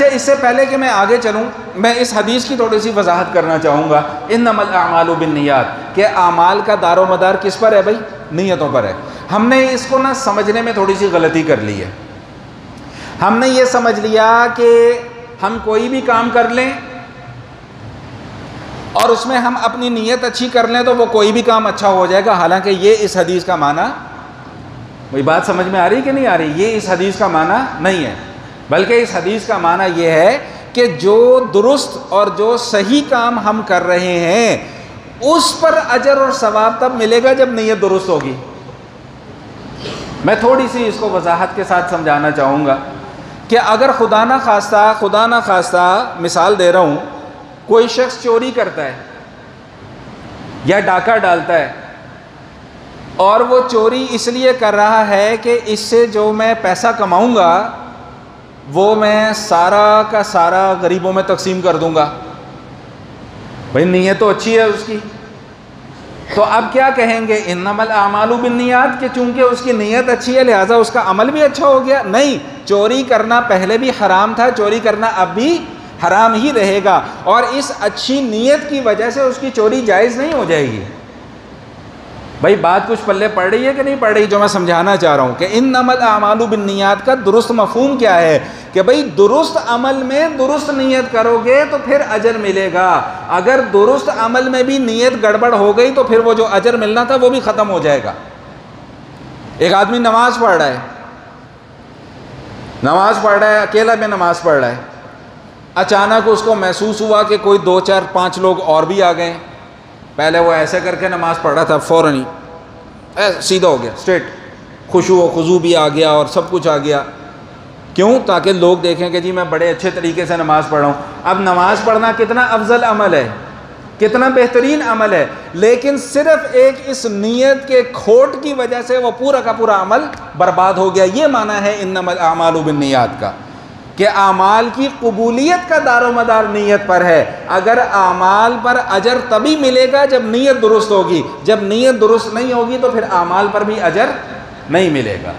अच्छा, इससे पहले कि मैं आगे चलूँ, मैं इस हदीस की थोड़ी सी वजाहत करना चाहूँगा। इन्नमल अमालु बिन्नियात, कि आमाल का दारो मदार किस पर है भाई? नीयतों पर है। हमने इसको ना समझने में थोड़ी सी गलती कर ली है। हमने ये समझ लिया कि हम कोई भी काम कर लें और उसमें हम अपनी नीयत अच्छी कर लें तो वो कोई भी काम अच्छा हो जाएगा। हालांकि ये इस हदीस का माना, वही बात समझ में आ रही कि नहीं आ रही? ये इस हदीस का माना नहीं है, बल्कि इस हदीस का माना ये है कि जो दुरुस्त और जो सही काम हम कर रहे हैं उस पर अजर और सवाब तब मिलेगा जब नीयत दुरुस्त होगी। मैं थोड़ी सी इसको वजाहत के साथ समझाना चाहूँगा कि अगर खुदा ना खास्ता मिसाल दे रहा हूँ, कोई शख्स चोरी करता है या डाका डालता है और वो चोरी इसलिए कर रहा है कि इससे जो मैं पैसा कमाऊँगा वो मैं सारा का सारा गरीबों में तकसीम कर दूँगा। भाई नीयत तो अच्छी है उसकी, तो अब क्या कहेंगे? इन्नमल आमालु बिन्नियात, कि चूंकि उसकी नीयत अच्छी है लिहाजा उसका अमल भी अच्छा हो गया। नहीं, चोरी करना पहले भी हराम था, चोरी करना अब भी हराम ही रहेगा, और इस अच्छी नीयत की वजह से उसकी चोरी जायज़ नहीं हो जाएगी। भाई बात कुछ पल्ले पड़ रही है कि नहीं पड़ रही? जो मैं समझाना चाह रहा हूँ कि इन्नमल आमालु बिन्नियात का दुरुस्त मफहूम क्या है कि भाई दुरुस्त अमल में दुरुस्त नीयत करोगे तो फिर अजर मिलेगा। अगर दुरुस्त अमल में भी नीयत गड़बड़ हो गई तो फिर वो जो अजर मिलना था वो भी ख़त्म हो जाएगा। एक आदमी नमाज पढ़ रहा है, अकेला में नमाज पढ़ रहा है, अचानक उसको महसूस हुआ कि कोई 2 4 5 लोग और भी आ गए। पहले वो ऐसे करके नमाज पढ़ रहा था, फ़ौरन ही सीधा हो गया, स्ट्रेट खुशू व खुजू भी आ गया और सब कुछ आ गया। क्यों? ताकि लोग देखें कि जी मैं बड़े अच्छे तरीके से नमाज़ पढ़ रहा हूँ। अब नमाज़ पढ़ना कितना अफजल अमल है, कितना बेहतरीन अमल है, लेकिन सिर्फ एक इस नीयत के खोट की वजह से वो पूरा का पूरा अमल बर्बाद हो गया। ये माना है इन्नमल आमालु बिन्नियात का, कि आमाल की कबूलियत का दारोमदार नीयत पर है। अगर आमाल पर अजर तभी मिलेगा जब नीयत दुरुस्त होगी, जब नीयत दुरुस्त नहीं होगी तो फिर आमाल पर भी अजर नहीं मिलेगा।